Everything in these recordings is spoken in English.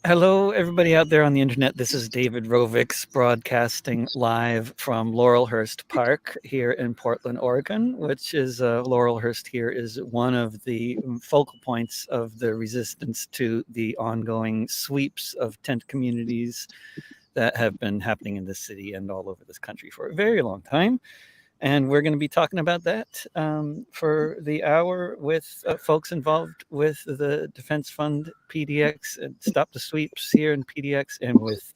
Hello, everybody out there on the internet. This is David Rovix broadcasting live from Laurelhurst Park here in Portland, Oregon, which is Laurelhurst here is one of the focal points of the resistance to the ongoing sweeps of tent communities that have been happening in this city and all over this country for a very long time. And we're going to be talking about that for the hour with folks involved with the Defense Fund PDX and Stop the Sweeps here in PDX, and with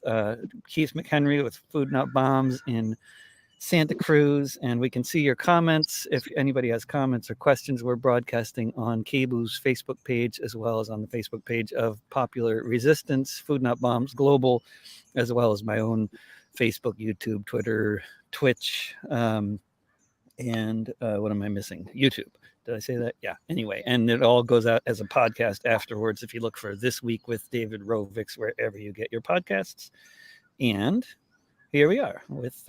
Keith McHenry with Food Not Bombs in Santa Cruz. And we can see your comments. If anybody has comments or questions, we're broadcasting on KBOO's Facebook page, as well as on the Facebook page of Popular Resistance, Food Not Bombs Global, as well as my own Facebook, YouTube, Twitter, Twitch, and what am I missing? YouTube. Did I say that? Yeah. Anyway, and it all goes out as a podcast afterwards if you look for This Week with David Rovix wherever you get your podcasts. And here we are with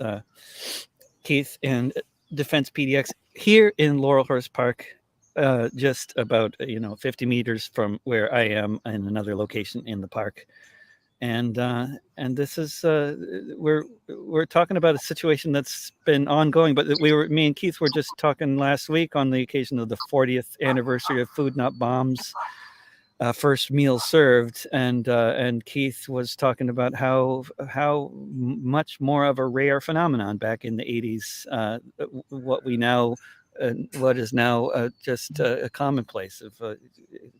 Keith and Defense PDX here in Laurelhurst Park, just about 50 meters from where I am in another location in the park. And this is we're talking about a situation that's been ongoing, but me and Keith were just talking last week on the occasion of the 40th anniversary of Food Not Bombs, first meal served, and Keith was talking about how much more of a rare phenomenon back in the 80s, what is now just a commonplace of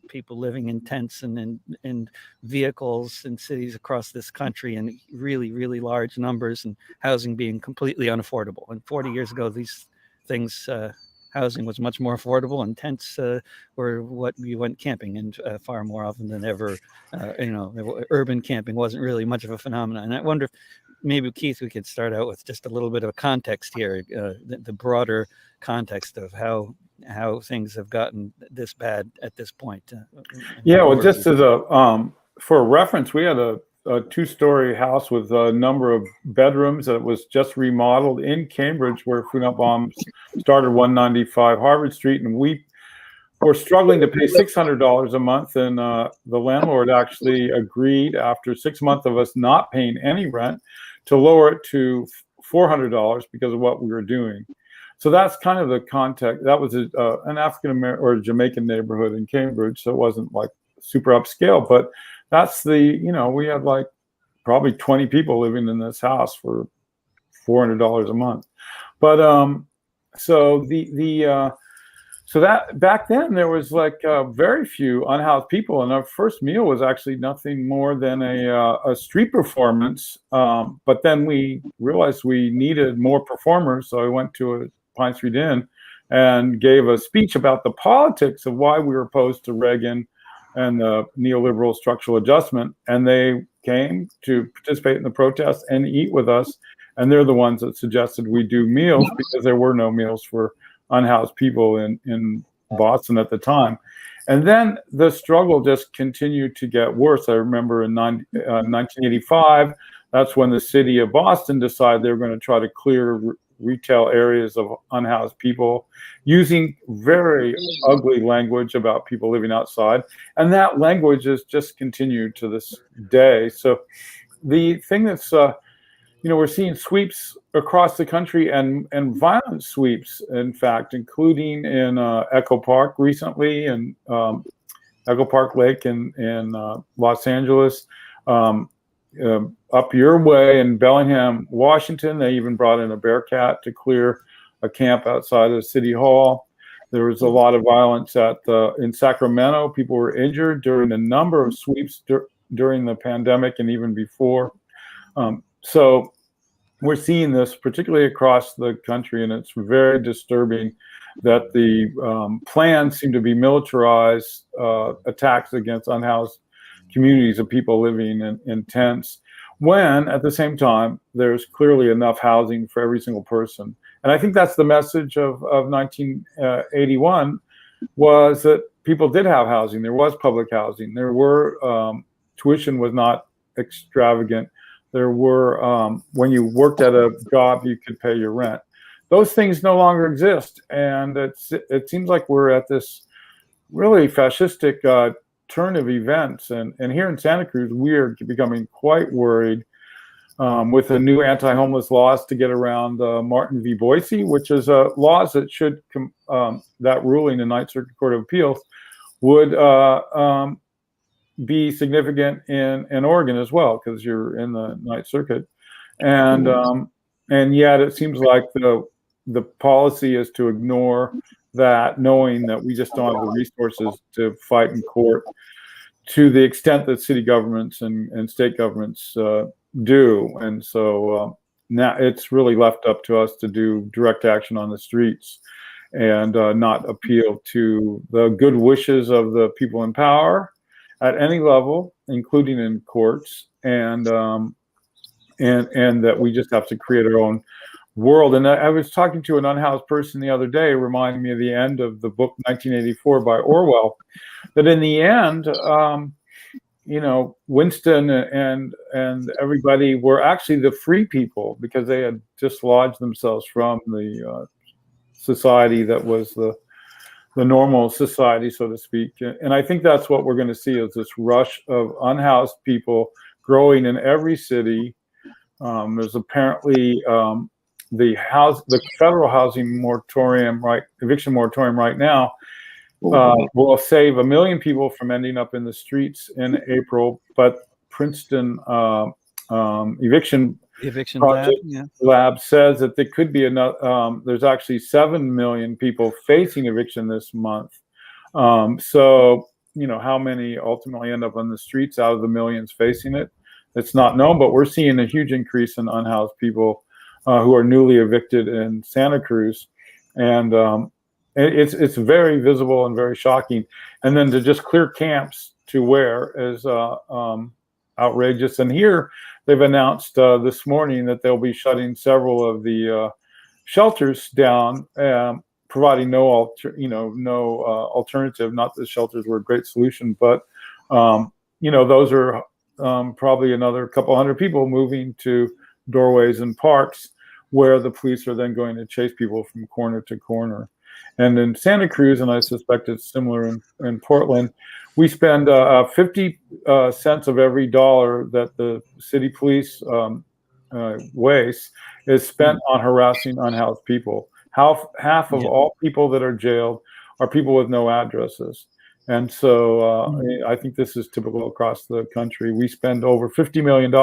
people living in tents and in vehicles in cities across this country in really, really large numbers, and housing being completely unaffordable. And 40 years ago, these things, housing was much more affordable, and tents were what you went camping in far more often than ever. Urban camping wasn't really much of a phenomenon. And I wonder if maybe, Keith, we could start out with just a little bit of a context here, the broader context of how things have gotten this bad at this point. Well, just as for reference, we had a two-story house with a number of bedrooms that was just remodeled in Cambridge, where Food Not Bombs started, 195 Harvard Street, and we were struggling to pay $600 a month, and the landlord actually agreed, after 6 months of us not paying any rent, to lower it to $400 because of what we were doing. So that's kind of the context. That was an African American or Jamaican neighborhood in Cambridge, so it wasn't like super upscale, but that's we had like probably 20 people living in this house for $400 a month. But so so that back then there was like very few unhoused people, and our first meal was actually nothing more than a street performance. But then we realized we needed more performers, so I went to a Pine Street Inn and gave a speech about the politics of why we were opposed to Reagan and the neoliberal structural adjustment. And they came to participate in the protest and eat with us. And they're the ones that suggested we do meals, because there were no meals for unhoused people in Boston at the time. And then the struggle just continued to get worse. I remember in 1985, that's when the city of Boston decided they were going to try to clear retail areas of unhoused people, using very ugly language about people living outside. And that language has just continued to this day. So the thing that's, we're seeing sweeps across the country, and violent sweeps, in fact, including in Echo Park recently, and Echo Park Lake in Los Angeles. Up your way in Bellingham, Washington, they even brought in a bearcat to clear a camp outside of City Hall. There was a lot of violence in Sacramento. People were injured during a number of sweeps during the pandemic and even before. So we're seeing this particularly across the country, and it's very disturbing that the plans seem to be militarized attacks against unhoused communities of people living in tents, when at the same time there's clearly enough housing for every single person. And I think that's the message of 1981, was that people did have housing. There was public housing. There were tuition was not extravagant. There were when you worked at a job, you could pay your rent. Those things no longer exist, and it seems like we're at this really fascistic turn of events. And here in Santa Cruz, we are becoming quite worried with the new anti-homeless laws to get around Martin v. Boise, which is laws that should, that ruling in Ninth Circuit Court of Appeals would be significant in Oregon as well, because you're in the Ninth Circuit. And yet it seems like the policy is to ignore that, knowing that we just don't have the resources to fight in court to the extent that city governments and state governments do. And so now it's really left up to us to do direct action on the streets and not appeal to the good wishes of the people in power at any level, including in courts, and that we just have to create our own world. And I was talking to an unhoused person the other day, reminding me of the end of the book 1984 by Orwell, that in the end, Winston and everybody were actually the free people, because they had dislodged themselves from the society that was the normal society, so to speak. And I think that's what we're going to see, is this rush of unhoused people growing in every city. There's apparently the federal housing moratorium, eviction moratorium right now, will save 1 million people from ending up in the streets in April. But Princeton eviction project lab says that there could be another. There's actually 7 million people facing eviction this month. So how many ultimately end up on the streets out of the millions facing it? It's not known, but we're seeing a huge increase in unhoused people who are newly evicted in Santa Cruz, and it's very visible and very shocking. And then to just clear camps to where is outrageous. And here they've announced this morning that they'll be shutting several of the shelters down, providing no alternative. Not that the shelters were a great solution, but those are probably another couple hundred people moving to doorways and parks, where the police are then going to chase people from corner to corner. And in Santa Cruz, and I suspect it's similar in Portland, we spend 50 cents of every dollar that the city police wastes is spent on harassing unhoused people. Half of all people that are jailed are people with no addresses. And so I think this is typical across the country. We spend over $50 million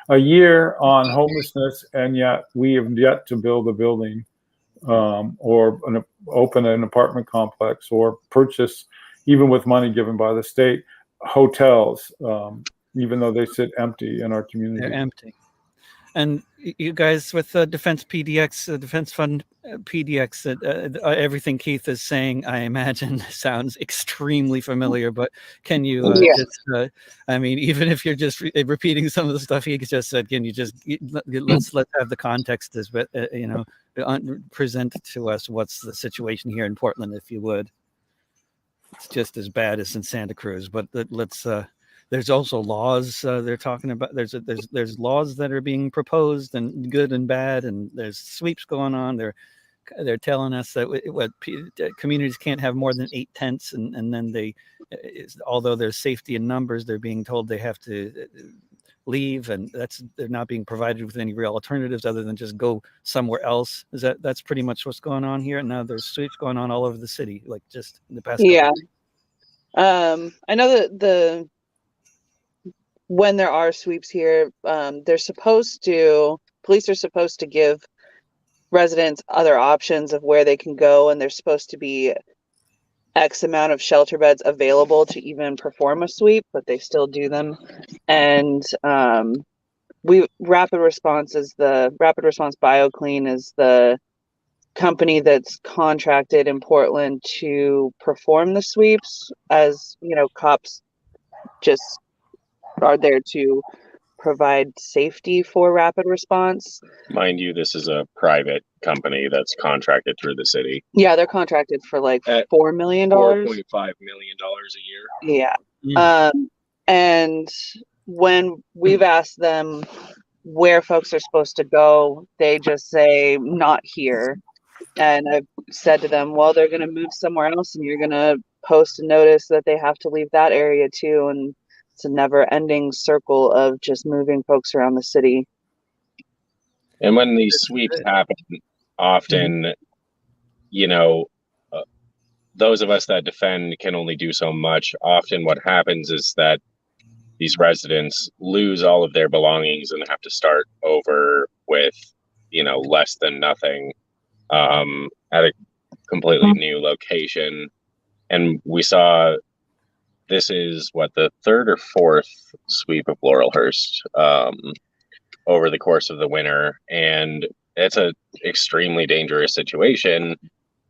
a year on homelessness, and yet we have yet to build a building or open an apartment complex or purchase, even with money given by the state, hotels, even though they sit empty in our community. They're empty. And you guys with Defense PDX, Defense Fund PDX, everything Keith is saying, I imagine, sounds extremely familiar. But can you just, even if you're just repeating some of the stuff he just said, can you just let's have the context as present to us what's the situation here in Portland, if you would. It's just as bad as in Santa Cruz, but let's. There's also laws they're talking about. There's laws that are being proposed, and good and bad, and there's sweeps going on. They're telling us that communities can't have more than 8 tents, and then although there's safety in numbers, they're being told they have to leave, and they're not being provided with any real alternatives other than just go somewhere else. That's pretty much what's going on here. And now there's sweeps going on all over the city, like just in the past. Yeah, I know that when there are sweeps here, police are supposed to give residents other options of where they can go, and there's supposed to be X amount of shelter beds available to even perform a sweep, but they still do them. And Rapid Response BioClean is the company that's contracted in Portland to perform the sweeps, as cops just are there to provide safety for Rapid Response. Mind you, this is a private company that's contracted through the city. Yeah, they're contracted for like $4 million. $4.5 million a year. Yeah. And when we've asked them where folks are supposed to go, they just say, not here. And I've said to them, well, they're going to move somewhere else, and you're going to post a notice that they have to leave that area too, and it's a never-ending circle of just moving folks around the city. And when these sweeps happen, often, you know, those of us that defend can only do so much. Often what happens is that these residents lose all of their belongings and have to start over with, less than nothing, at a completely new location. And we saw, this is the third or fourth sweep of Laurelhurst over the course of the winter. And it's a extremely dangerous situation,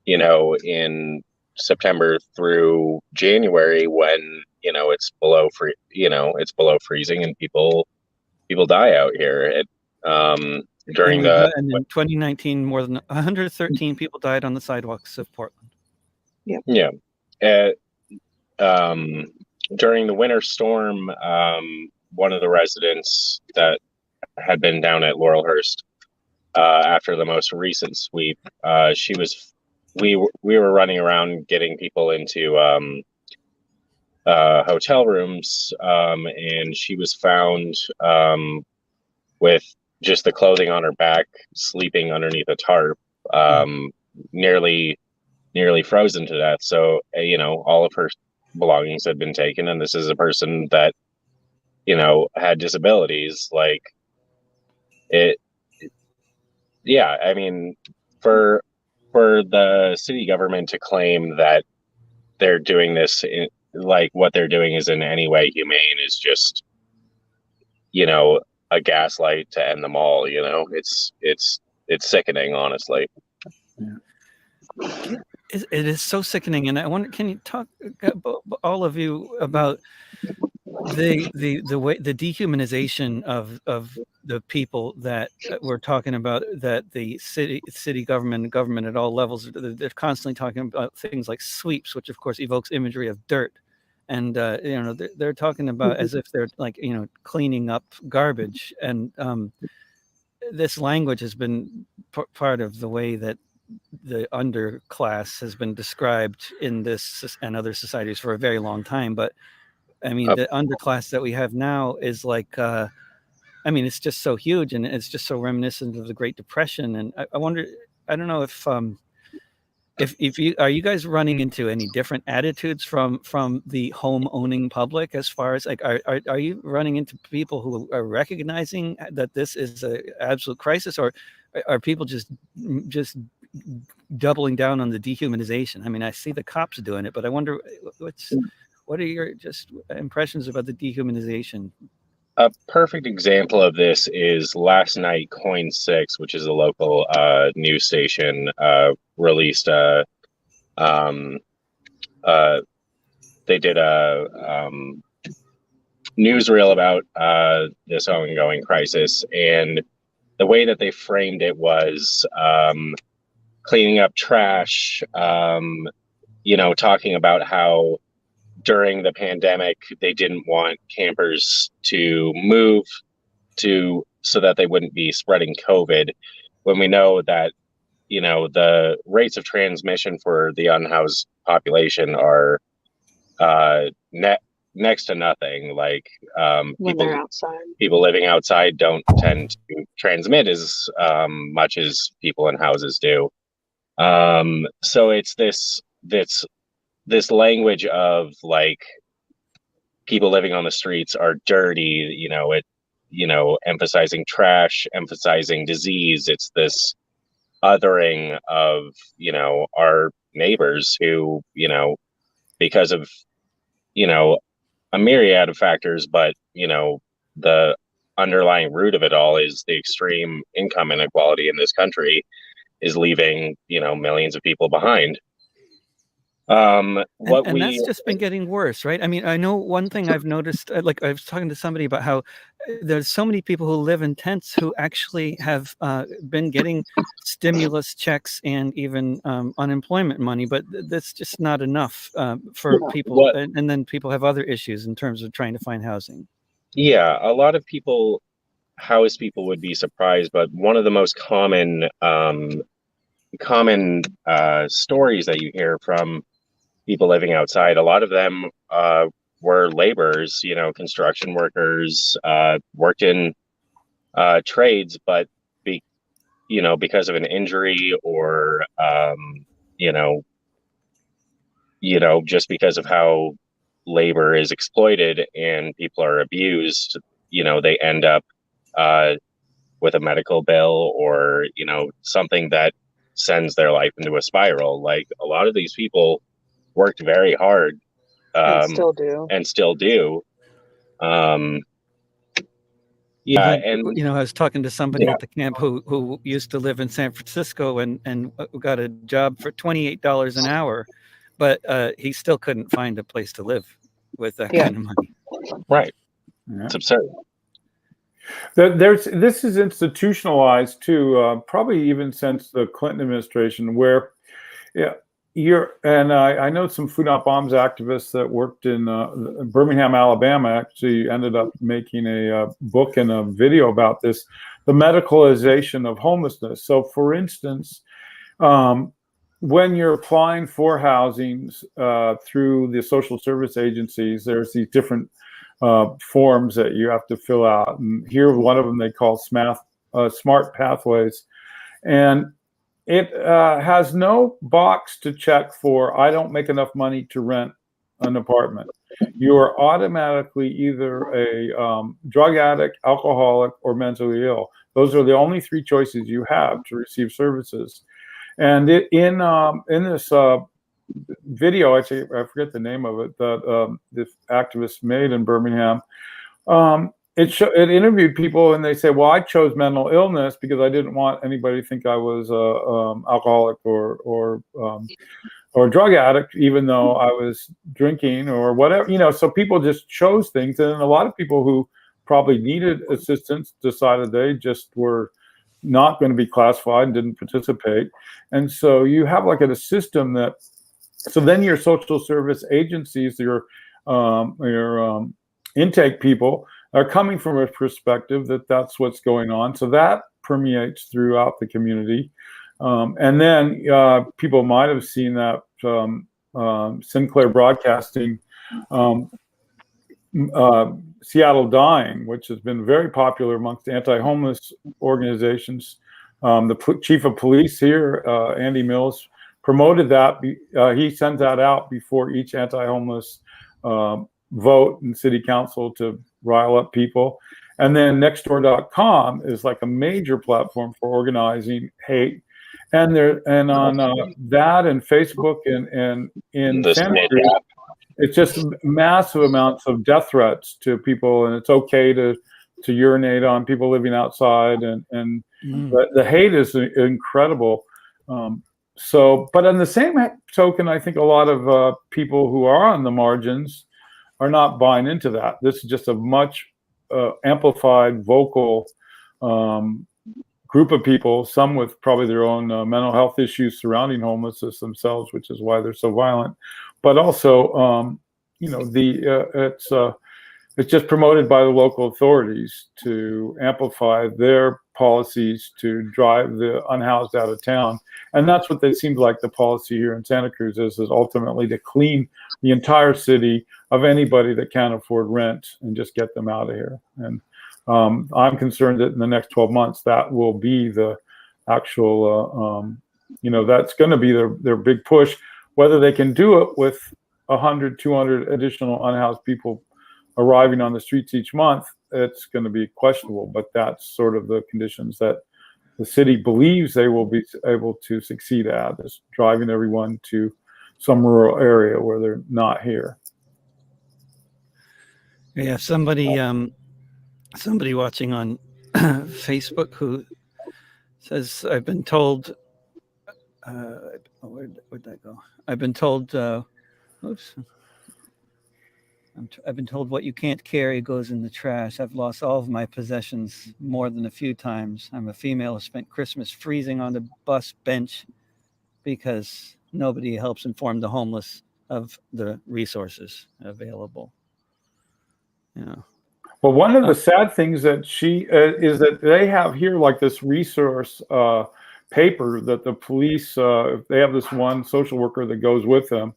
in September through January, when it's below freezing, and people die out here. During and in 2019, more than 113 people died on the sidewalks of Portland. Yeah. During the winter storm, one of the residents that had been down at Laurelhurst after the most recent sweep, we were running around getting people into hotel rooms, and she was found with just the clothing on her back, sleeping underneath a tarp, nearly frozen to death. So all of her belongings had been taken, and this is a person that had disabilities. Like, it yeah, I mean, for the city government to claim that they're doing this what they're doing is in any way humane is just a gaslight to end them all. It's sickening, honestly. It is so sickening, and I wonder, can you talk, all of you, about the way, the dehumanization of the people that we're talking about, that the city government at all levels, they're constantly talking about things like sweeps, which of course evokes imagery of dirt, and they're talking about as if they're like cleaning up garbage, and this language has been part of the way that the underclass has been described in this and other societies for a very long time. But I mean, the underclass that we have now is like, it's just so huge, and it's just so reminiscent of the Great Depression. And I wonder, I don't know if you guys running into any different attitudes from the home owning public, as far as like, are you running into people who are recognizing that this is an absolute crisis, or are people just doubling down on the dehumanization? I mean, I see the cops doing it, but I wonder what are your just impressions about the dehumanization? A perfect example of this is last night, Coin 6, which is a local news station, released they did a newsreel about this ongoing crisis, and the way that they framed it was cleaning up trash, talking about how during the pandemic they didn't want campers to move so that they wouldn't be spreading COVID, when we know that the rates of transmission for the unhoused population are next to nothing. Like, When they're outside, people living outside don't tend to transmit as much as people in houses do. So it's this language of like people living on the streets are dirty, emphasizing trash, emphasizing disease. It's this othering of, our neighbors who, because of, a myriad of factors, but, the underlying root of it all is the extreme income inequality in this country is leaving, millions of people behind. That's just been getting worse, right? I mean, I know one thing I've noticed, like I was talking to somebody about how there's so many people who live in tents who actually have been getting stimulus checks and even unemployment money, but that's just not enough for people. And then people have other issues in terms of trying to find housing. Yeah, a lot of house people would be surprised, but one of the most common stories that you hear from people living outside. A lot of them were laborers, construction workers, worked in trades, but because of an injury or just because of how labor is exploited and people are abused, they end up with a medical bill or something that sends their life into a spiral. Like, a lot of these people worked very hard And still do. Yeah, and I was talking to somebody at the camp who used to live in San Francisco and got a job for $28 an hour, but he still couldn't find a place to live with that kind of money. Right. Yeah. It's absurd. This is institutionalized too, probably even since the Clinton administration, where I know some Food Not Bombs activists that worked in Birmingham, Alabama, actually ended up making a book and a video about this, the medicalization of homelessness. So, for instance, when you're applying for housing through the social service agencies, there's these different forms that you have to fill out. And here, one of them they call Smart Pathways. And it has no box to check for, I don't make enough money to rent an apartment. You are automatically either a drug addict, alcoholic, or mentally ill. Those are the only three choices you have to receive services. And in this video, I forget the name of it, that this activist made in Birmingham, it interviewed people, and they say, well, I chose mental illness because I didn't want anybody to think I was alcoholic or drug addict, even though I was drinking or whatever. So people just chose things. And a lot of people who probably needed assistance decided they just were not going to be classified and didn't participate. And so you have like a system that, so then your social service agencies, your intake people are coming from a perspective that that's what's going on. So that permeates throughout the community. And then people might have seen that Sinclair Broadcasting, Seattle Dying, which has been very popular amongst anti-homeless organizations. The chief of police here, Andy Mills, promoted that. He sent that out before each anti-homeless vote in city council to rile up people. And then nextdoor.com is like a major platform for organizing hate. And on that and Facebook and in Santa Cruz, it's just massive amounts of death threats to people, and it's okay to urinate on people living outside, and the hate is incredible. But on the same token, I think a lot of people who are on the margins are not buying into that. This is just a much amplified, vocal group of people, some with probably their own mental health issues surrounding homelessness themselves, which is why they're so violent. But also, it's just promoted by the local authorities to amplify their policies to drive the unhoused out of town. And that's what they seemed like the policy here in Santa Cruz is ultimately to clean the entire city of anybody that can't afford rent and just get them out of here. And I'm concerned that in the next 12 months, that will be the actual, that's going to be their big push. Whether they can do it with 100, 200 additional unhoused people arriving on the streets each month, it's going to be questionable. But that's sort of the conditions that the city believes they will be able to succeed at, is driving everyone to some rural area where they're not here. Yeah, somebody watching on Facebook who says, I've been told, where'd that go? I've been told, I've been told what you can't carry goes in the trash. I've lost all of my possessions more than a few times. I'm a female who spent Christmas freezing on the bus bench because nobody helps inform the homeless of the resources available. Yeah. Well, one of the sad things that is that they have here like this resource paper that the police, they have this one social worker that goes with them.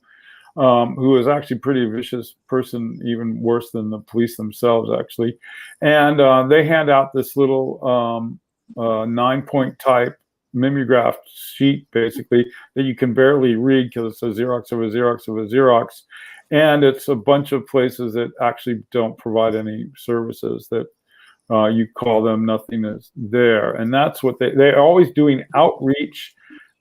who is actually a pretty vicious person, even worse than the police themselves, actually. And they hand out this little 9-point type mimeograph sheet, basically, that you can barely read because it's a Xerox of a Xerox of a Xerox. And it's a bunch of places that actually don't provide any services, that you call them, nothing is there. And that's what they're always doing outreach.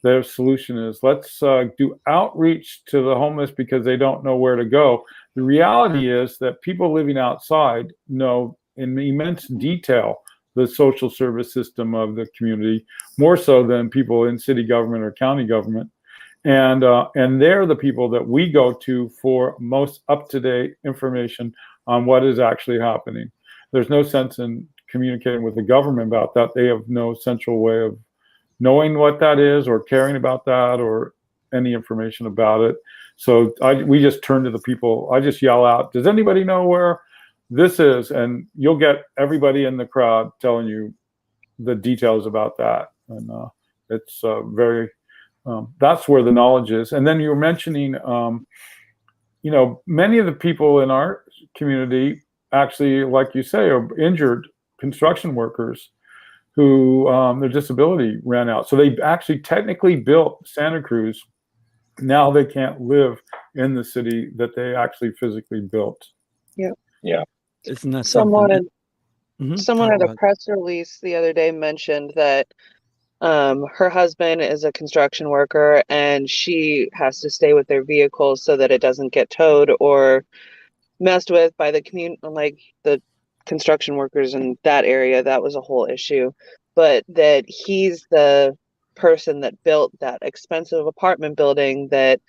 Their solution is, let's do outreach to the homeless because they don't know where to go. The reality is that people living outside know in immense detail the social service system of the community, more so than people in city government or county government. And they're the people that we go to for most up-to-date information on what is actually happening. There's no sense in communicating with the government about that. They have no central way of knowing what that is or caring about that or any information about it. So we just turn to the people. I just yell out, does anybody know where this is? And you'll get everybody in the crowd telling you the details about that. And it's very, that's where the knowledge is. And then you were mentioning, many of the people in our community actually, like you say, are injured construction workers who their disability ran out. So they actually technically built Santa Cruz. Now they can't live in the city that they actually physically built. Yeah. Yeah. Isn't that something? Someone at a press release the other day mentioned that her husband is a construction worker and she has to stay with their vehicle so that it doesn't get towed or messed with by the community, like the construction workers in that area. That was a whole issue, but that he's the person that built that expensive apartment building that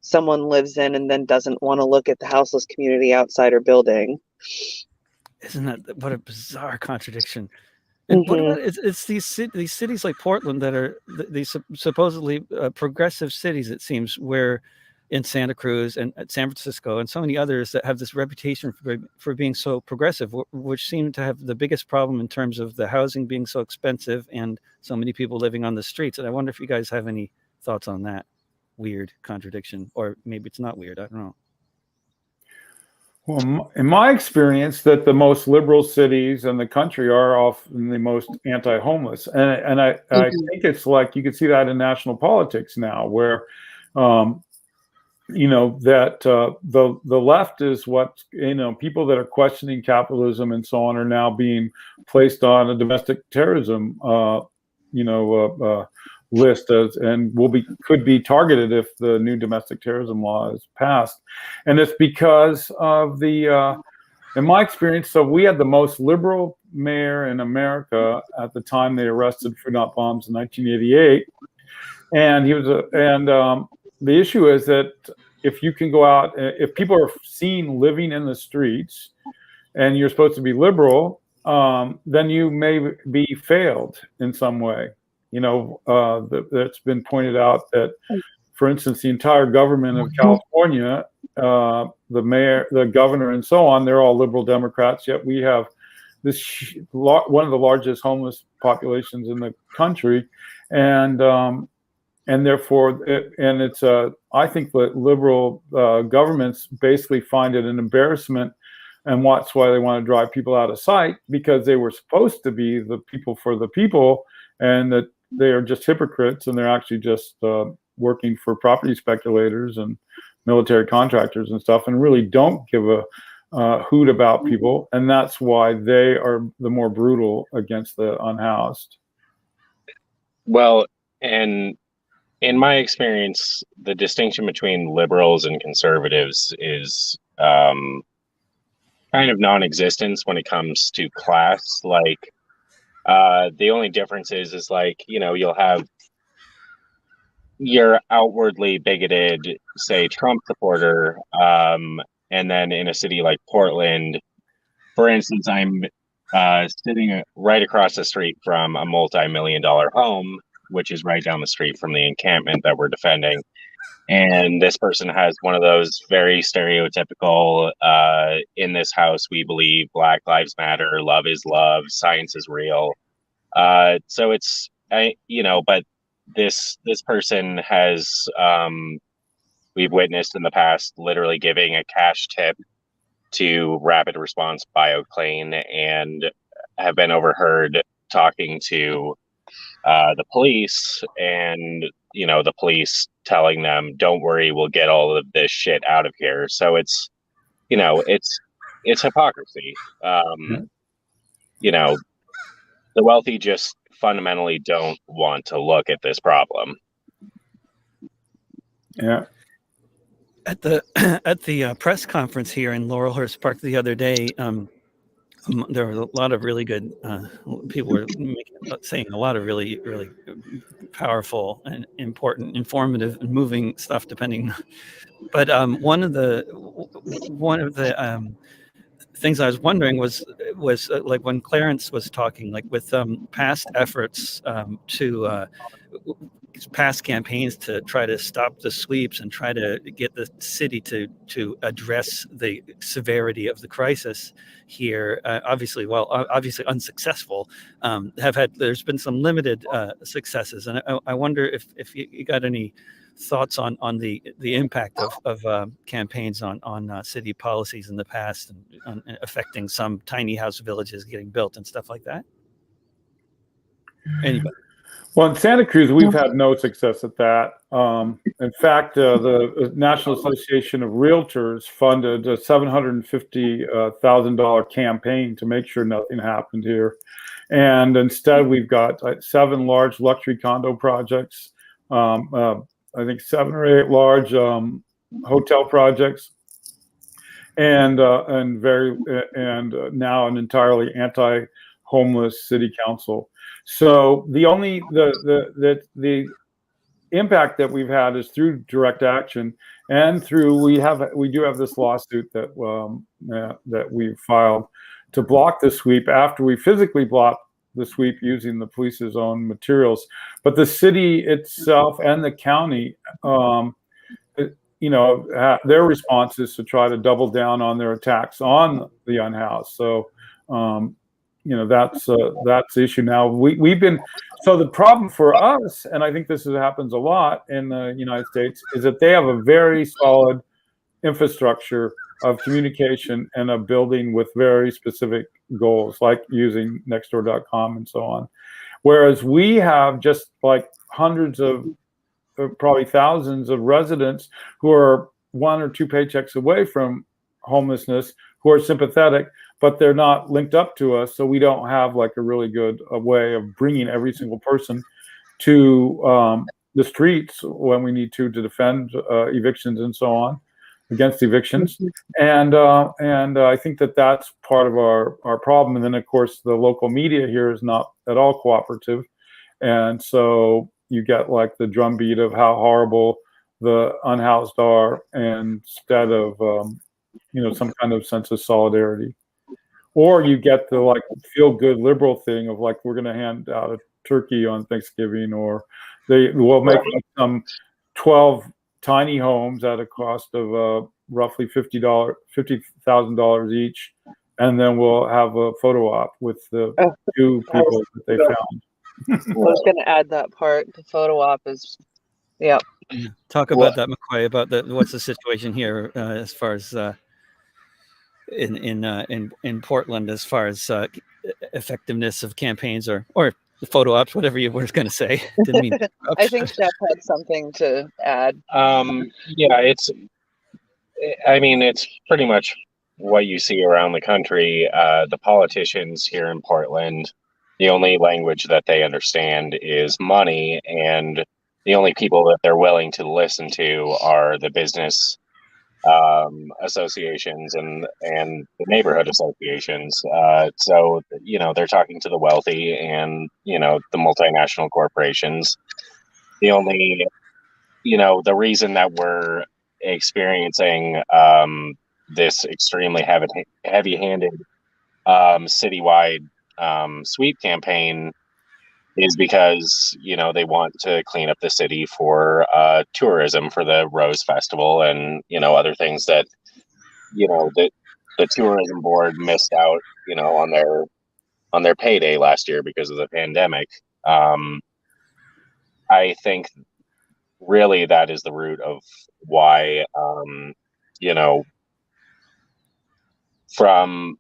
someone lives in and then doesn't want to look at the houseless community outside her building. Isn't that what a bizarre contradiction? And what about it's these cities like Portland that are these supposedly progressive cities, it seems, where in Santa Cruz and San Francisco and so many others that have this reputation for being so progressive, which seem to have the biggest problem in terms of the housing being so expensive and so many people living on the streets. And I wonder if you guys have any thoughts on that weird contradiction, or maybe it's not weird. I don't know. Well, in my experience, that the most liberal cities in the country are often the most anti-homeless, and I think it's like you can see that in national politics now, where that the left is what people that are questioning capitalism and so on are now being placed on a domestic terrorism list and could be targeted if the new domestic terrorism law is passed. And it's because of in my experience, so we had the most liberal mayor in America at the time they arrested for not bombs in 1988. And he was the issue is that if you can go out, if people are seen living in the streets and you're supposed to be liberal, then you may be failed in some way. That's been pointed out that, for instance, the entire government of California, the mayor, the governor, and so on, they're all liberal Democrats, yet we have this one of the largest homeless populations in the country. And therefore, I think that liberal governments basically find it an embarrassment, and that's why they want to drive people out of sight, because they were supposed to be the people for the people, and that they are just hypocrites, and they're actually just working for property speculators and military contractors and stuff, and really don't give a hoot about people, and that's why they are the more brutal against the unhoused. Well, and in my experience, the distinction between liberals and conservatives is kind of non-existent when it comes to class. Like, the only difference is like, you'll have your outwardly bigoted, say, Trump supporter, and then in a city like Portland, for instance, I'm sitting right across the street from a multi-million-dollar home, which is right down the street from the encampment that we're defending. And this person has one of those very stereotypical, in this house, we believe Black Lives Matter, love is love, science is real. So it's, but this person has we've witnessed in the past literally giving a cash tip to rapid response BioClane, and have been overheard talking to the police, and the police telling them, "Don't worry, we'll get all of this shit out of here." So it's hypocrisy. The wealthy just fundamentally don't want to look at this problem. Yeah. At the press conference here in Laurelhurst Park the other day, there were a lot of really good people were saying a lot of really, really powerful and important, informative, and moving stuff. Depending, but one of the things I was wondering was like when Clarence was talking, like with past efforts to past campaigns to try to stop the sweeps and try to get the city to address the severity of the crisis here, obviously unsuccessful. There's been some limited successes, and I wonder if you got any thoughts on the impact of campaigns on city policies in the past, and on affecting some tiny house villages getting built and stuff like that. Anybody? Well, in Santa Cruz, we've had no success at that. In fact, the National Association of Realtors funded a $750,000 campaign to make sure nothing happened here. And instead, we've got 7 large luxury condo projects, I think 7 or 8 large hotel projects, and now an entirely anti-homeless city council. So the impact that we've had is through direct action, and through we do have this lawsuit that we filed to block the sweep after we physically blocked the sweep using the police's own materials. But the city itself and the county, their response is to try to double down on their attacks on the unhoused. So that's the issue now. So the problem for us, and I think this happens a lot in the United States, is that they have a very solid infrastructure of communication and a building with very specific goals, like using Nextdoor.com and so on. Whereas we have just like hundreds of, probably thousands of residents who are 1 or 2 paychecks away from homelessness, who are sympathetic, but they're not linked up to us. So we don't have like a really good way of bringing every single person to the streets when we need to defend evictions and so on, against evictions. And I think that's part of our problem. And then of course the local media here is not at all cooperative. And so you get like the drumbeat of how horrible the unhoused are, instead of some kind of sense of solidarity. Or you get the like feel good liberal thing of like, we're going to hand out a turkey on Thanksgiving, or they will make some 12 tiny homes at a cost of roughly $50,000 each, and then we'll have a photo op with the 2 people that they found. I was going to add that part. The photo op is, yeah. Talk about that, McCoy. About what's the situation here as far as in Portland, as far as effectiveness of campaigns or the photo ops, whatever you were going to say. Didn't mean. I think Jeff had something to add. It's pretty much what you see around the country. The politicians here in Portland, the only language that they understand is money, and the only people that they're willing to listen to are the business associations and the neighborhood associations. So they're talking to the wealthy and the multinational corporations. The only the reason that we're experiencing this extremely heavy-handed citywide sweep campaign is because they want to clean up the city for tourism, for the Rose Festival and other things that the tourism board missed out on their payday last year because of the pandemic. I think really that is the root of why, you know, from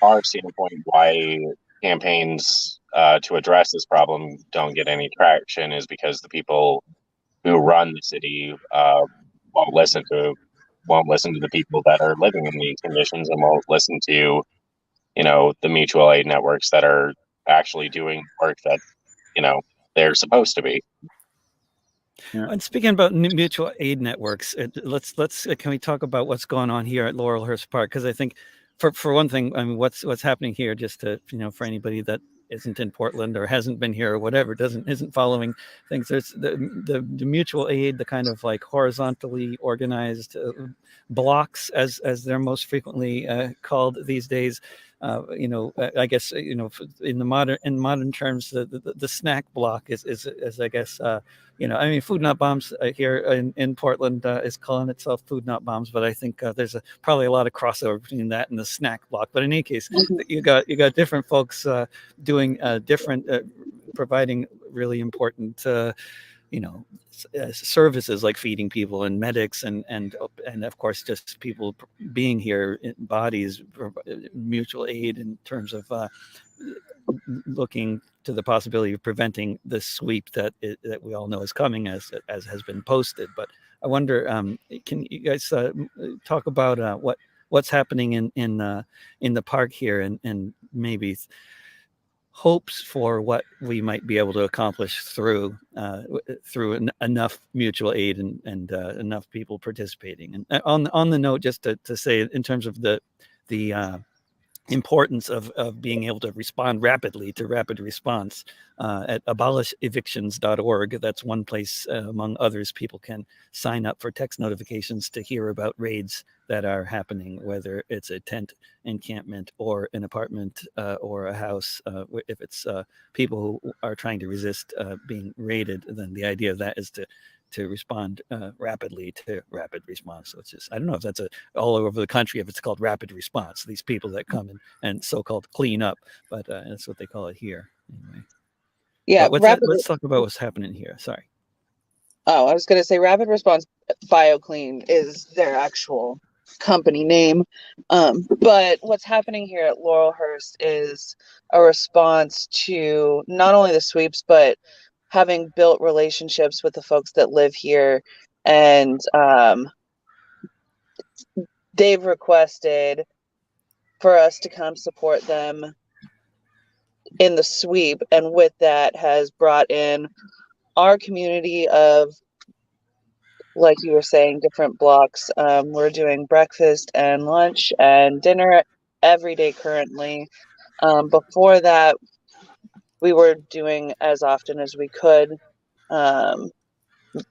our standpoint, why campaigns to address this problem don't get any traction is because the people who run the city won't listen to the people that are living in these conditions, and won't listen to, you know, the mutual aid networks that are actually doing work that, you know, they're supposed to be. Yeah. And speaking about mutual aid networks, let's can we talk about what's going on here at Laurelhurst Park? Because I think, for one thing, I mean, what's happening here, just to, you know, for anybody that isn't in Portland or hasn't been here or whatever, isn't following things. There's the mutual aid, the kind of like horizontally organized blocks, as they're most frequently called these days. You know, I guess, you know, in modern terms, the snack block is I guess, you know, I mean, Food Not Bombs here in Portland is calling itself Food Not Bombs, but I think there's probably a lot of crossover between that and the snack block. But in any case, you got different folks doing different, providing really important, you know, services like feeding people and medics and of course just people being here in bodies, mutual aid in terms of looking to the possibility of preventing the sweep that we all know is coming, as has been posted. But I wonder, can you guys talk about what's happening in the park here, and maybe hopes for what we might be able to accomplish through enough mutual aid and enough people participating. And on the note, just to say, in terms of the importance of being able to respond rapidly to rapid response, at abolishevictions.org. That's one place, among others, people can sign up for text notifications to hear about raids that are happening, whether it's a tent encampment or an apartment or a house. If it's people who are trying to resist being raided, then the idea of that is to respond rapidly to rapid response. So it's just, I don't know if that's all over the country, if it's called rapid response, these people that come and so-called clean up, but that's what they call it here. Anyway. Yeah. Let's talk about what's happening here. Sorry. Oh, I was going to say Rapid Response BioClean is their actual company name. But what's happening here at Laurelhurst is a response to not only the sweeps, but having built relationships with the folks that live here. And they've requested for us to come support them in the sweep. And with that has brought in our community of, like you were saying, different blocks. We're doing breakfast and lunch and dinner every day currently. Before that, we were doing as often as we could,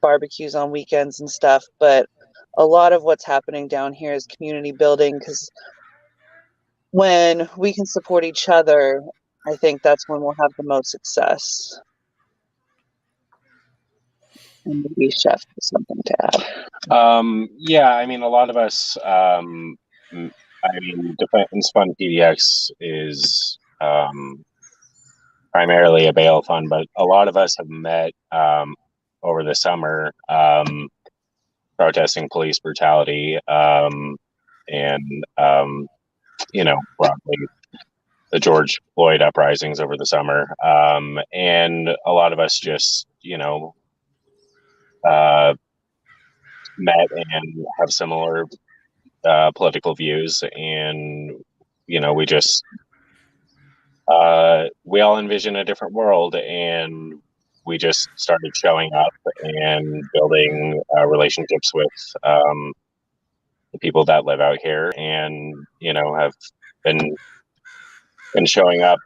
barbecues on weekends and stuff. But a lot of what's happening down here is community building, because when we can support each other, I think that's when we'll have the most success. And maybe Chef has something to add. Yeah, I mean, a lot of us, I mean, Defense Fund PDX is primarily a bail fund, but a lot of us have met over the summer protesting police brutality and, you know, broadly the George Floyd uprisings over the summer. And a lot of us just, you know, met and have similar political views, and you know, we just we all envision a different world, and we just started showing up and building relationships with the people that live out here, and you know, have been showing up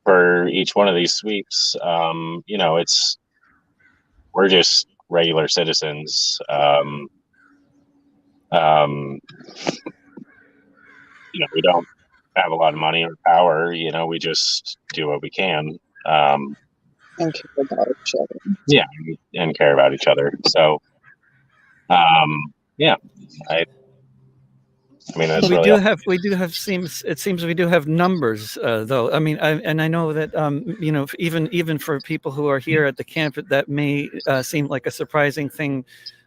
for each one of these sweeps. You know, we're just regular citizens. You know, we don't have a lot of money or power. You know, we just do what we can. And care about each other. Yeah, and care about each other. So, yeah, I mean, that's we really do have it seems we do have numbers though. I mean, I know that you know, even for people who are here at the camp, that may seem like a surprising thing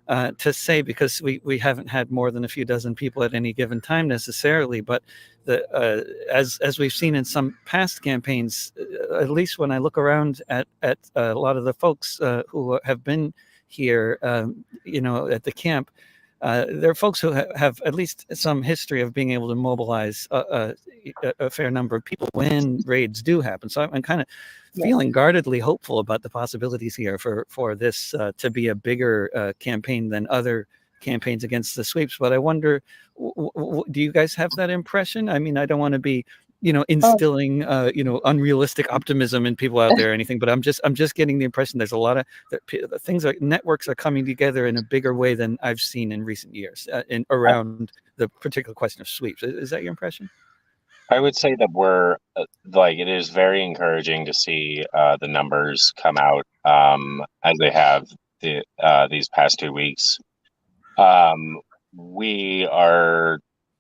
to say, because we haven't had more than a few dozen people at any given time necessarily. But as we've seen in some past campaigns, at least when I look around at a lot of the folks who have been here, you know, at the camp. There are folks who have at least some history of being able to mobilize a fair number of people when raids do happen. So I'm kind of feeling guardedly hopeful about the possibilities here for this to be a bigger campaign than other campaigns against the sweeps. But I wonder, do you guys have that impression? I mean, I don't want to be, you know, instilling you know, unrealistic optimism in people out there or anything, but I'm just getting the impression there's a lot of things, like networks are coming together in a bigger way than I've seen in recent years in around the particular question of sweeps. Is that your impression? I would say that we're like, it is very encouraging to see the numbers come out as they have these past 2 weeks. We are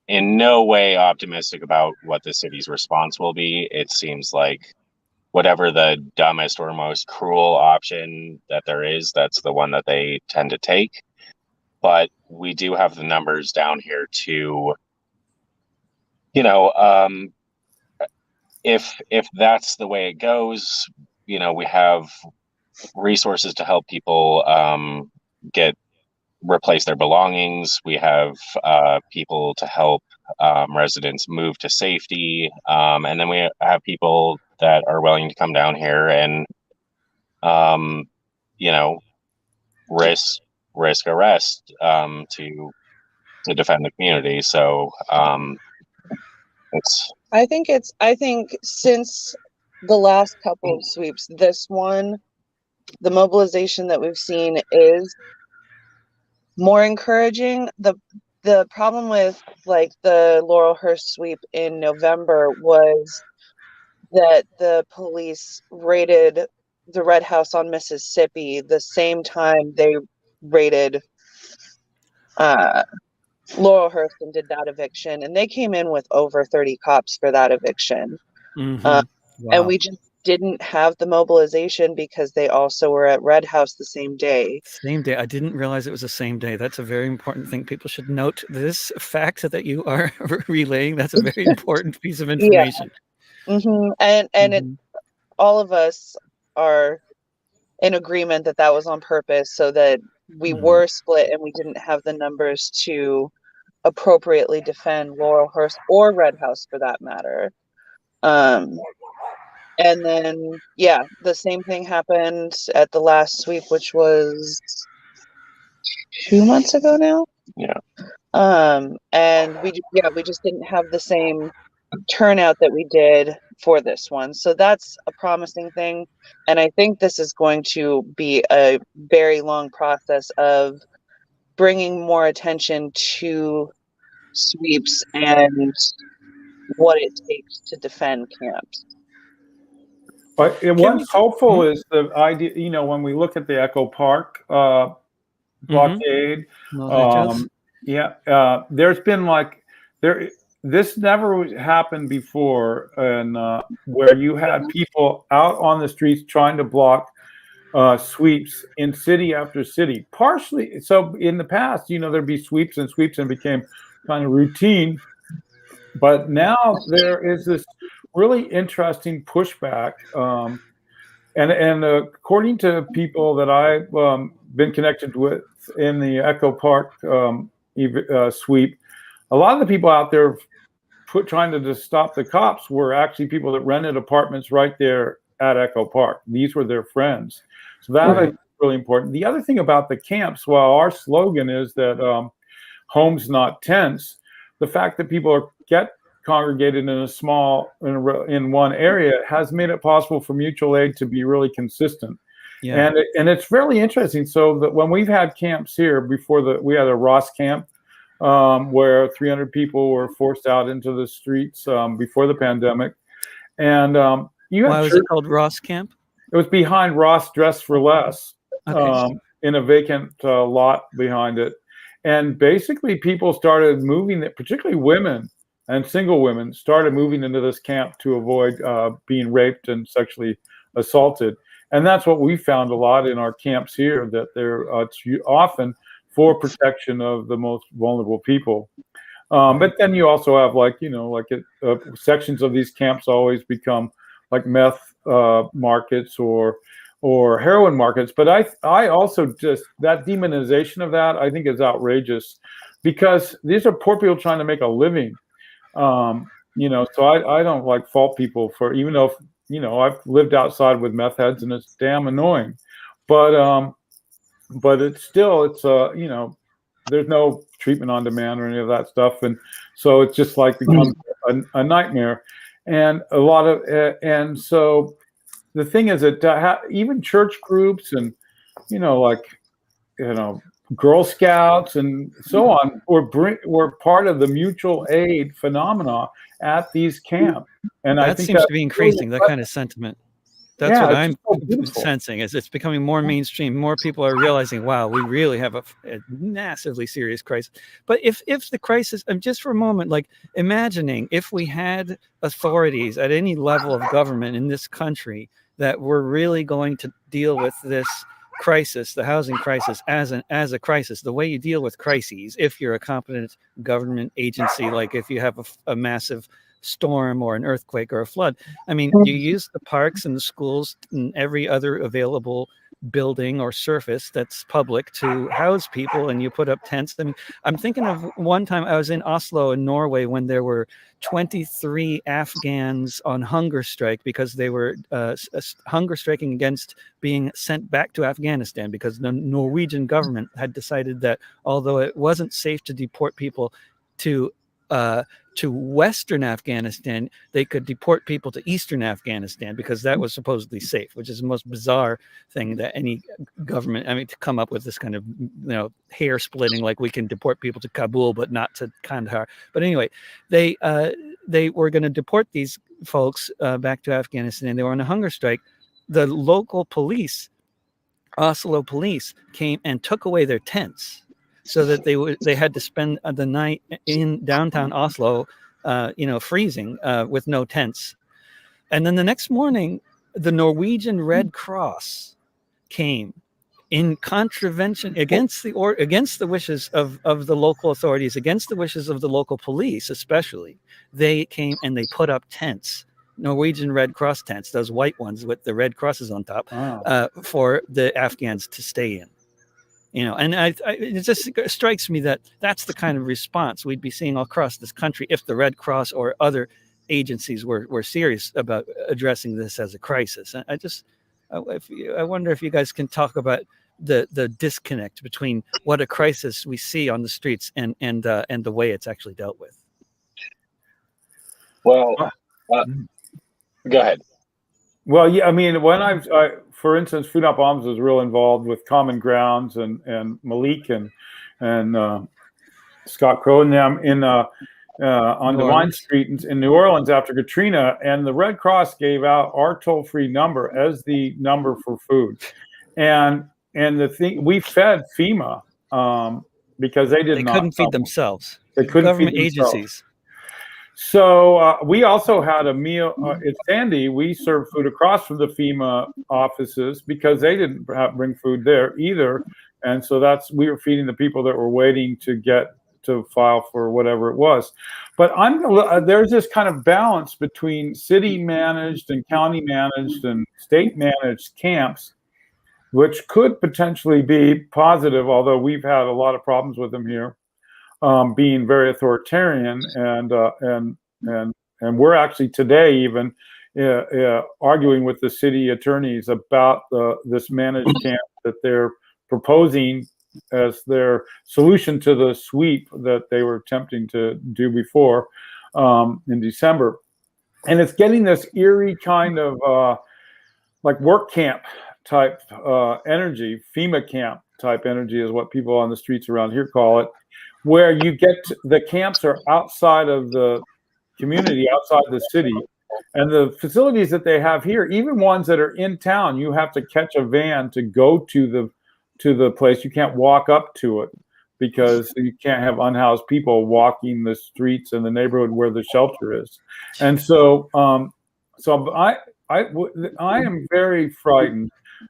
in no way optimistic about what the city's response will be. It seems like whatever the dumbest or most cruel option that there is, that's the one that they tend to take. But we do have the numbers down here to, you know, if that's the way it goes, you know, we have resources to help people replace their belongings. We have people to help residents move to safety, and then we have people that are willing to come down here and you know, risk arrest to defend the community. So it's I think since the last couple of sweeps, this one, the mobilization that we've seen is more encouraging. The problem with like the Laurelhurst sweep in November was that the police raided the Red House on Mississippi the same time they raided Laurelhurst and did that eviction, and they came in with over 30 cops for that eviction. Wow. And we just didn't have the mobilization because they also were at Red House the same day. Same day. I didn't realize it was the same day. That's a very important thing. People should note this fact that you are relaying. That's a very important piece of information. And it, all of us are in agreement that that was on purpose, so that we were split and we didn't have the numbers to appropriately defend Laurelhurst or Red House for that matter. And then, yeah, the same thing happened at the last sweep, which was 2 months ago now. Yeah. And we just didn't have the same turnout that we did for this one. So that's a promising thing. And I think this is going to be a very long process of bringing more attention to sweeps and what it takes to defend camps. But what's hopeful is the idea, you know, when we look at the Echo Park blockade, there's been like, this never happened before, and where you had people out on the streets trying to block sweeps in city after city. Partially, so in the past, you know, there'd be sweeps and it became kind of routine. But now there is this really interesting pushback, and according to people that I've been connected with in the Echo Park sweep, a lot of the people out there trying to stop the cops were actually people that rented apartments right there at Echo Park. These were their friends. So that is really important. The other thing about the camps, while our slogan is that homes not tents, the fact that people get congregated in a small in one area has made it possible for mutual aid to be really consistent. And it's really interesting. So that when we've had camps here before, we had a Ross camp where 300 people were forced out into the streets before the pandemic. And why was it called Ross Camp? It was behind Ross Dress for Less, in a vacant lot behind it. And basically people started moving, particularly women and single women started moving into this camp to avoid being raped and sexually assaulted. And that's what we found a lot in our camps here, that they're often for protection of the most vulnerable people. But then you also have sections of these camps always become like meth markets or heroin markets. But I also just, that demonization of that, I think is outrageous, because these are poor people trying to make a living. So I don't like fault people for, even though, I've lived outside with meth heads and it's damn annoying, but it's still, there's no treatment on demand or any of that stuff. And so it's just like becomes a nightmare. And and so the thing is that even church groups and, Girl Scouts and so on were part of the mutual aid phenomena at these camps. And that I think seems to be increasing, that kind of sentiment. That's what I'm sensing, is it's becoming more mainstream. More people are realizing, wow, we really have a massively serious crisis. But if the crisis, just for a moment, like imagining if we had authorities at any level of government in this country that were really going to deal with this crisis, the housing crisis, as a crisis, the way you deal with crises, if you're a competent government agency, like if you have a massive storm or an earthquake or a flood. I mean, you use the parks and the schools and every other available building or surface that's public to house people, and you put up tents. I mean, I'm thinking of one time I was in Oslo in Norway when there were 23 Afghans on hunger strike because they were hunger striking against being sent back to Afghanistan, because the Norwegian government had decided that although it wasn't safe to deport people to Western Afghanistan, they could deport people to Eastern Afghanistan because that was supposedly safe, which is the most bizarre thing that any government, to come up with this kind of, hair splitting, like we can deport people to Kabul, but not to Kandahar. But anyway, they were going to deport these folks back to Afghanistan, and they were on a hunger strike. The local police, Oslo police, came and took away their tents, so that they had to spend the night in downtown Oslo, freezing with no tents. And then the next morning, the Norwegian Red Cross came in contravention against the wishes of the local authorities, against the wishes of the local police, especially. They came and they put up tents, Norwegian Red Cross tents, those white ones with the red crosses on top, for the Afghans to stay in. And it just strikes me that that's the kind of response we'd be seeing all across this country if the Red Cross or other agencies were serious about addressing this as a crisis. And I wonder if you guys can talk about the disconnect between what a crisis we see on the streets and the way it's actually dealt with. Well, go ahead. Well, yeah, when for instance, Food Not Bombs was real involved with Common Grounds and Malik and Scott Crow and them on Divine Street in New Orleans after Katrina, and the Red Cross gave out our toll-free number as the number for food, and the thing, we fed FEMA because they couldn't feed themselves. They couldn't government feed themselves. agencies. So we also had a meal at Sandy. We served food across from the FEMA offices because they didn't bring food there either. And so we were feeding the people that were waiting to get to file for whatever it was. But there's this kind of balance between city managed and county managed and state managed camps, which could potentially be positive, although we've had a lot of problems with them here. Being very authoritarian, and we're actually today even arguing with the city attorneys about this managed camp that they're proposing as their solution to the sweep that they were attempting to do before in December. And it's getting this eerie kind of like work camp type energy, FEMA camp type energy is what people on the streets around here call it, where you get the camps are outside of the community, outside the city, and the facilities that they have here, even ones that are in town, you have to catch a van to go to the place. You can't walk up to it. because you can't have unhoused people walking the streets in the neighborhood where the shelter is. And so, I am very frightened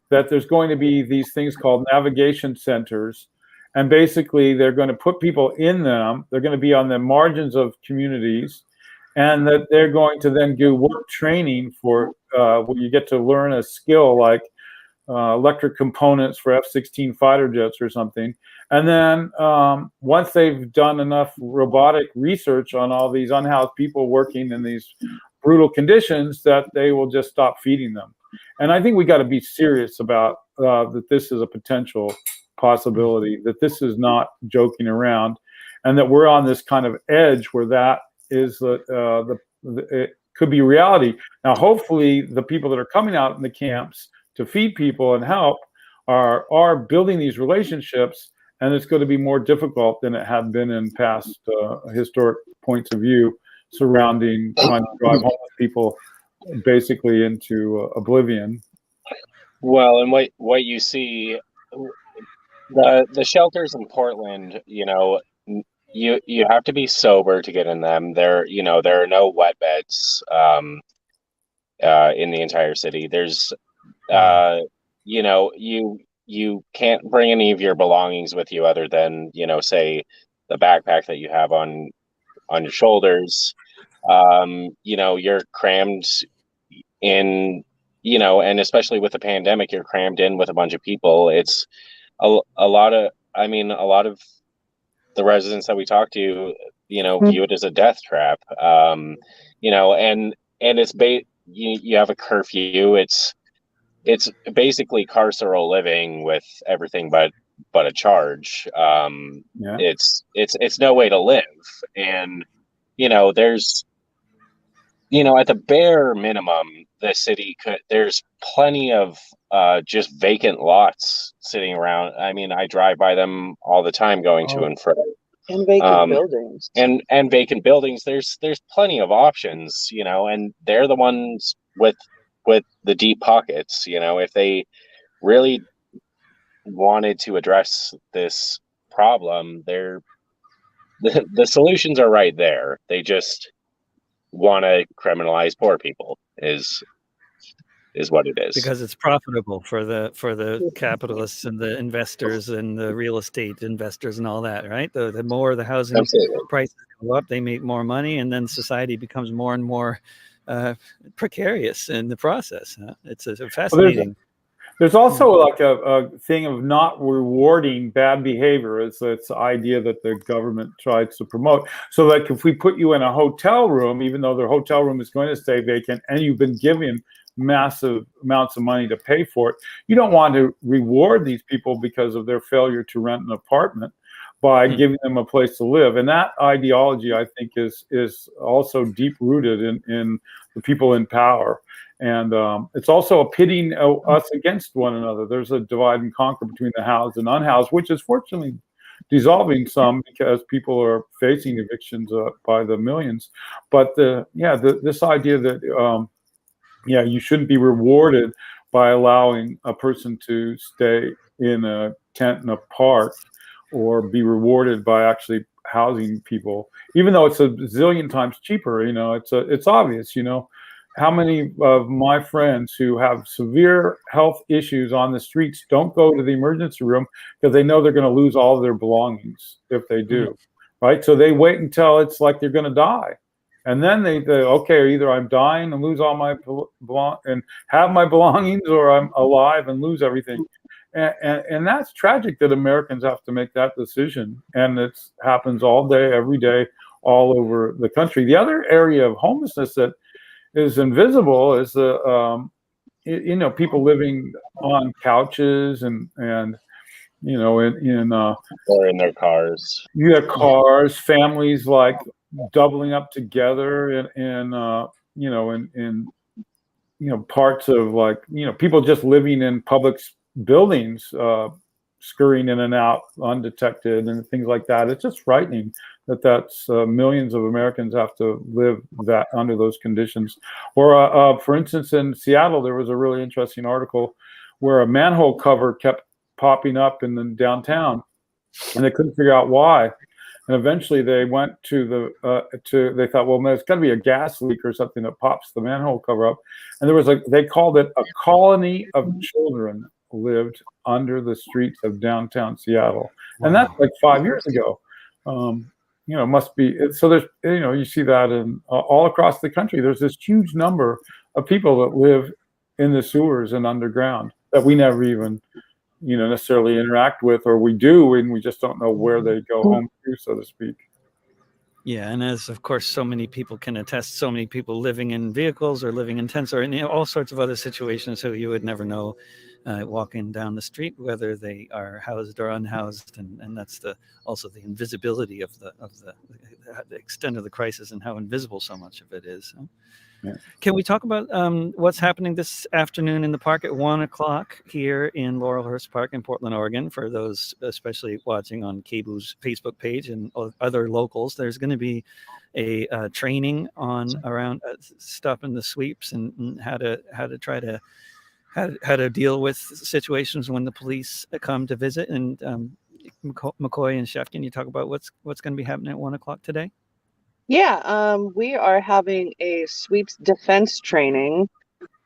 that there's going to be these things called navigation centers, and basically they're going to put people in them. They're going to be on the margins of communities, and that they're going to then do work training for where you get to learn a skill like electric components for F-16 fighter jets or something. And then once they've done enough robotic research on all these unhoused people working in these brutal conditions, that they will just stop feeding them. And I think we got to be serious about that this is a potential possibility, that this is not joking around, and that we're on this kind of edge where that is it could be reality. Now, hopefully the people that are coming out in the camps to feed people and help are building these relationships, and it's going to be more difficult than it had been in past historic points of view surrounding trying to drive homeless people basically into oblivion. Well, and what you see, the shelters in Portland, you have to be sober to get in them. There are no wet beds in the entire city. There's you can't bring any of your belongings with you other than, say the backpack that you have on your shoulders. You're crammed in, and especially with the pandemic, you're crammed in with a bunch of people. It's a lot of the residents that we talk to, view it as a death trap. And it's you have a curfew. It's basically carceral living with everything but a charge. It's no way to live. And there's at the bare minimum, the city there's plenty of just vacant lots sitting around. I mean, I drive by them all the time going to and fro. And vacant buildings. And vacant buildings. There's plenty of options, and they're the ones with the deep pockets. If they really wanted to address this problem, the solutions are right there. They just want to criminalize poor people is what it is, because it's profitable for the capitalists and the investors and the real estate investors and all that, right? The more the housing prices go up, they make more money, and then society becomes more and more precarious in the process. It's a fascinating. There's also like a thing of not rewarding bad behavior. It's the idea that the government tries to promote. So like if we put you in a hotel room, even though the hotel room is going to stay vacant and you've been given massive amounts of money to pay for it, you don't want to reward these people because of their failure to rent an apartment by giving them a place to live. And that ideology, I think, is also deep rooted in the people in power. And it's also pitting us against one another. There's a divide and conquer between the housed and unhoused, which is fortunately dissolving some because people are facing evictions by the millions. But this idea that you shouldn't be rewarded by allowing a person to stay in a tent in a park, or be rewarded by actually housing people, even though it's a zillion times cheaper. It's obvious. How many of my friends who have severe health issues on the streets don't go to the emergency room because they know they're going to lose all of their belongings if they do, right? So they wait until it's like they're going to die. And then they okay, either I'm dying and lose all my and have my belongings, or I'm alive and lose everything. And that's tragic that Americans have to make that decision. And it happens all day, every day, all over the country. The other area of homelessness that is invisible is the people living on couches and or in their cars. You have cars, families like doubling up together in parts of people just living in public buildings, scurrying in and out undetected and things like that. It's just frightening that's millions of Americans have to live that under those conditions. Or for instance, in Seattle, there was a really interesting article where a manhole cover kept popping up in the downtown, and they couldn't figure out why. And eventually they went to they thought, well, there's got to be a gas leak or something that pops the manhole cover up. And there was they called it a colony of children lived under the streets of downtown Seattle. Wow. And that's like 5 years ago. Must be, so there's, you see that in all across the country. There's this huge number of people that live in the sewers and underground that we never even necessarily interact with, or we do, and we just don't know where they go home to, so to speak. Yeah, and as of course so many people can attest, so many people living in vehicles or living in tents or in all sorts of other situations, so you would never know walking down the street whether they are housed or unhoused, and that's also the invisibility of the extent of the crisis and how invisible so much of it is. Yeah. Can we talk about what's happening this afternoon in the park at 1 o'clock here in Laurelhurst Park in Portland, Oregon? For those especially watching on KBOO's Facebook page and other locals, there's going to be a training around stopping the sweeps and how to deal with situations when the police come to visit. And McCoy and Chef, can you talk about what's going to be happening at 1 o'clock today? Yeah, we are having a sweeps defense training.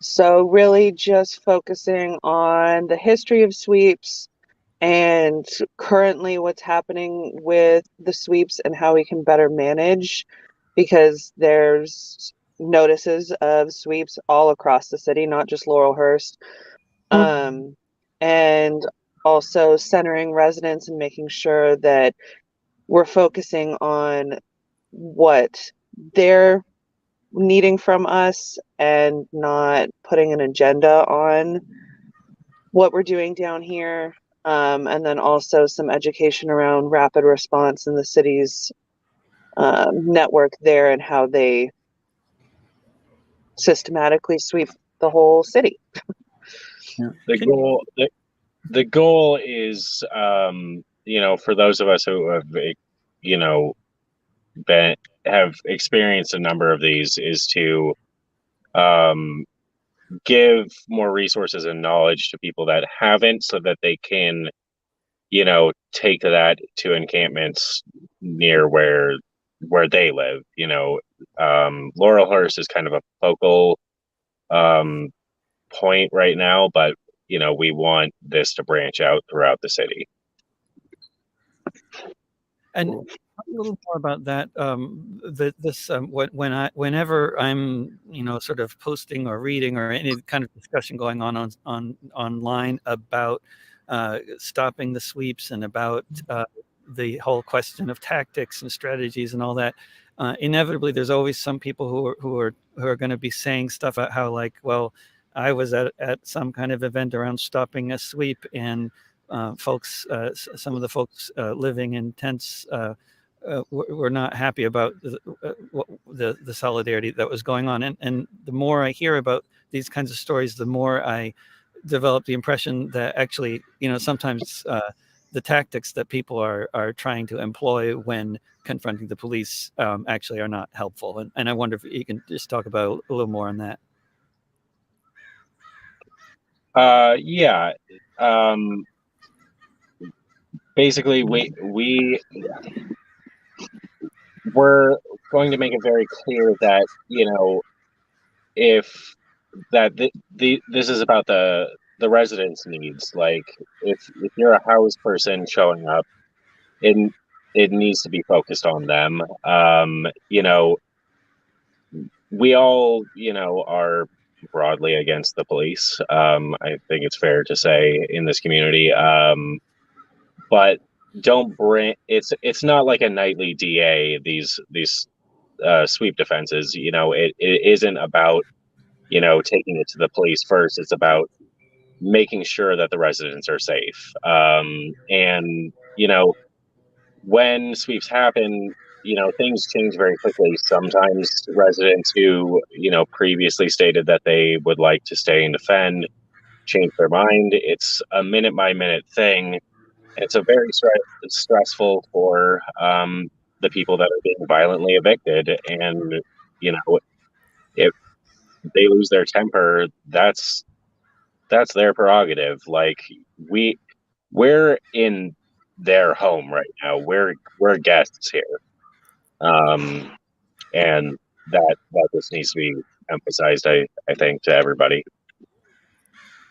So really just focusing on the history of sweeps and currently what's happening with the sweeps and how we can better manage, because there's notices of sweeps all across the city, not just Laurelhurst. And also centering residents and making sure that we're focusing on what they're needing from us and not putting an agenda on what we're doing down here. And then also some education around rapid response in the city's network there and how they systematically sweep the whole city. The goal is, for those of us who have, have experienced a number of these, is to give more resources and knowledge to people that haven't, so that they can take that to encampments near where they live. Laurelhurst is kind of a focal point right now, but we want this to branch out throughout the city. And a little more about that. Whenever I'm, sort of posting or reading or any kind of discussion going on online about stopping the sweeps and about the whole question of tactics and strategies and all that, inevitably there's always some people who are going to be saying stuff about how, like, well, I was at some kind of event around stopping a sweep, and some of the folks living in tents were not happy about the solidarity that was going on. And the more I hear about these kinds of stories, the more I develop the impression that actually, sometimes the tactics that people are trying to employ when confronting the police actually are not helpful. And I wonder if you can just talk about a little more on that. Yeah. Basically, we're going to make it very clear that if this is about the residents' needs. Like, if you're a house person showing up, it needs to be focused on them. We all are broadly against the police. I think it's fair to say in this community. But don't bring it's not like a nightly DA. These sweep defenses. It isn't about taking it to the police first. It's about making sure that the residents are safe. And when sweeps happen, things change very quickly. Sometimes residents who previously stated that they would like to stay and defend change their mind. It's a minute by minute thing. It's a very stressful for the people that are being violently evicted, and if they lose their temper, that's their prerogative. Like, we're in their home right now. We're guests here, and that just needs to be emphasized. I think to everybody.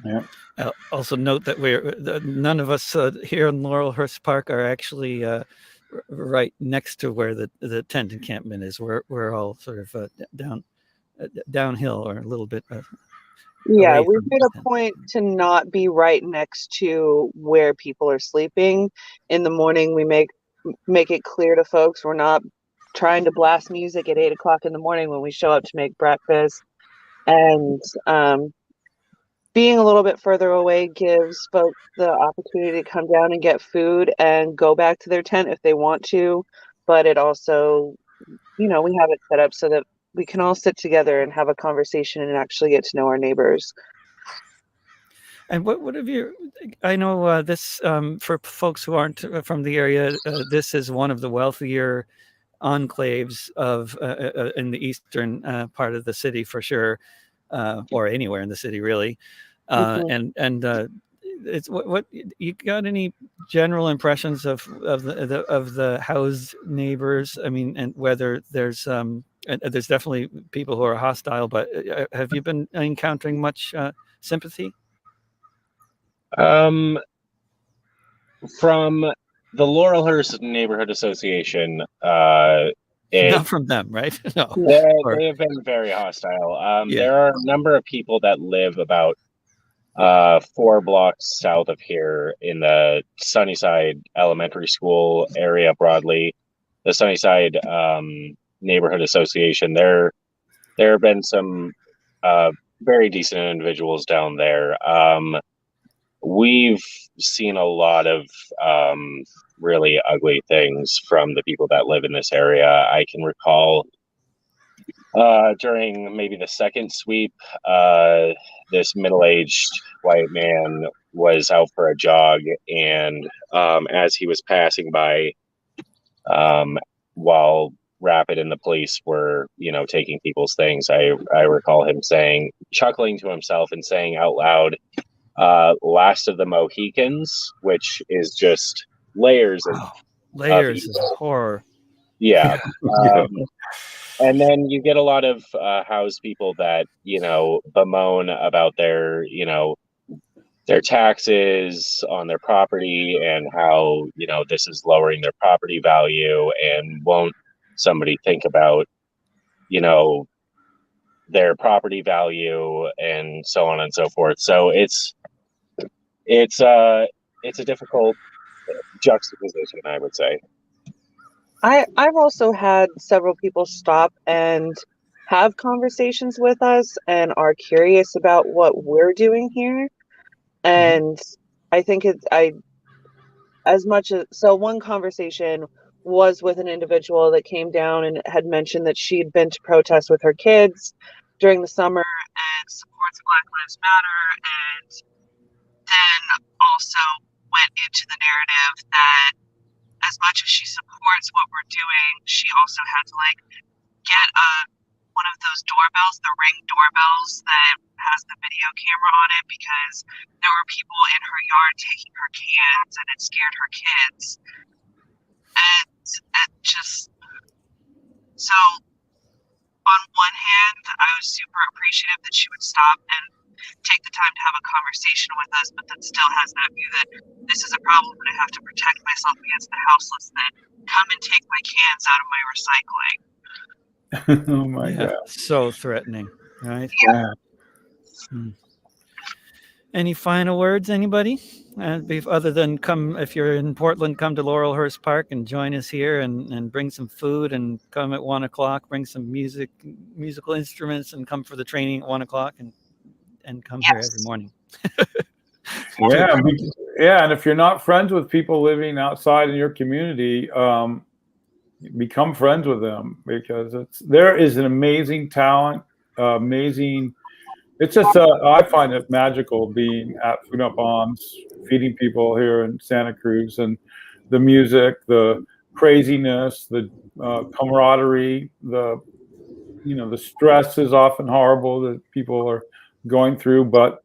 Yeah. Also note that none of us here in Laurelhurst Park are actually right next to where the tent encampment is. We're all sort of downhill or a little bit. Yeah, away we from made the a point to not be right next to where people are sleeping. In the morning, we make it clear to folks we're not trying to blast music at 8 o'clock in the morning when we show up to make breakfast. And being a little bit further away gives folks the opportunity to come down and get food and go back to their tent if they want to. But it also, we have it set up so that we can all sit together and have a conversation and actually get to know our neighbors. And what have you? I know this for folks who aren't from the area. This is one of the wealthier enclaves of in the eastern part of the city for sure, or anywhere in the city really. And it's what you got any general impressions of the housed neighbors? I mean, and whether there's definitely people who are hostile, but have you been encountering much sympathy? From the Laurelhurst Neighborhood Association, not from them, right? No, they have been very hostile. There are a number of people that live about 4 blocks south of here in the Sunnyside Elementary School area broadly. The Sunnyside Neighborhood Association. There have been some very decent individuals down there. We've seen a lot of really ugly things from the people that live in this area. I can recall during maybe the second sweep, this middle-aged white man was out for a jog, and as he was passing by, while Rapid and the police were, taking people's things, I recall him chuckling to himself and saying out loud, "Last of the Mohicans," which is just layers of horror. Yeah. And then you get a lot of house people that, bemoan about their taxes on their property and how, this is lowering their property value, and won't somebody think about, their property value and so on and so forth. So it's a difficult juxtaposition, I would say. I've also had several people stop and have conversations with us and are curious about what we're doing here. And I think one conversation was with an individual that came down and had mentioned that she'd been to protest with her kids during the summer and supports Black Lives Matter, and then also went into the narrative that as much as she supports what we're doing, she also had to get one of those doorbells, the Ring doorbells that has the video camera on it, because there were people in her yard taking her cans and it scared her kids. And so on one hand, I was super appreciative that she would stop and take the time to have a conversation with us, but that still has that view that this is a problem and I have to protect myself against the houseless that come and take my cans out of my recycling. Oh my God. So threatening, right? Yeah. Any final words, anybody? Other than if you're in Portland, come to Laurelhurst Park and join us here and bring some food, and come at 1 o'clock, bring some musical instruments, and come for the training at 1 o'clock and come here every morning. Yeah. And if you're not friends with people living outside in your community, become friends with them, because there is an amazing talent, it's just I find it magical being at Food Not Bombs, feeding people here in Santa Cruz, and the music, the craziness, the camaraderie, the stress is often horrible that people are going through, but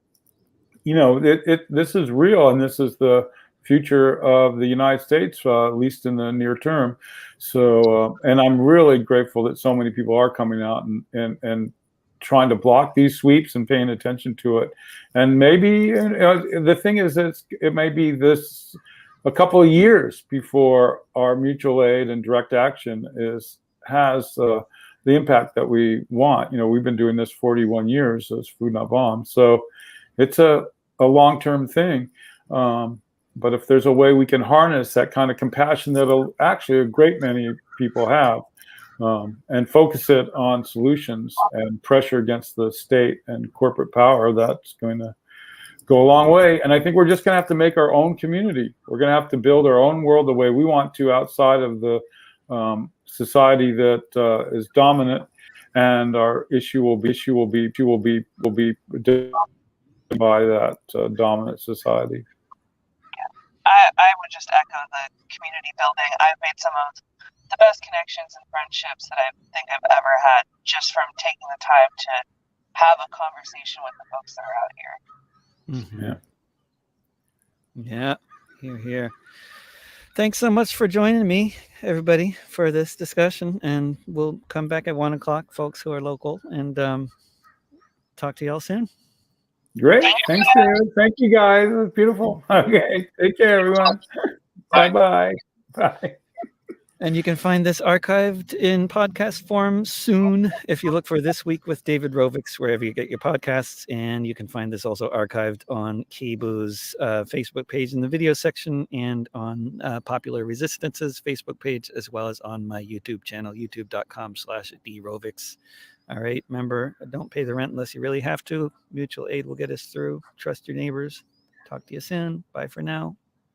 this is real, and this is the future of the United States, at least in the near term. So, and I'm really grateful that so many people are coming out and trying to block these sweeps and paying attention to it. And maybe the thing is, it may be a couple of years before our mutual aid and direct action has the impact that we want. We've been doing this 41 years as Food Not Bombs, so it's a long-term thing. But if there's a way we can harness that kind of compassion that actually a great many people have, and focus it on solutions and pressure against the state and corporate power, that's going to go a long way. And I think we're just going to have to make our own community. We're going to have to build our own world the way we want to, outside of the society that is dominant. And our issue will be by that dominant society. I would just echo the community building. I've made some of the best connections and friendships that I think I've ever had just from taking the time to have a conversation with the folks that are out here. Mm-hmm. Yeah, here. Thanks so much for joining me, everybody, for this discussion. And we'll come back at 1 o'clock, folks who are local, and talk to y'all soon. Great. Thanks, David. Thank you, guys. It was beautiful. Okay. Take care, everyone. Bye-bye. Bye. And you can find this archived in podcast form soon if you look for This Week with David Rovics wherever you get your podcasts. And you can find this also archived on Kibu's Facebook page in the video section, and on Popular Resistance's Facebook page, as well as on my YouTube channel, youtube.com/drovics. All right, remember, don't pay the rent unless you really have to. Mutual aid will get us through. Trust your neighbors. Talk to you soon. Bye for now.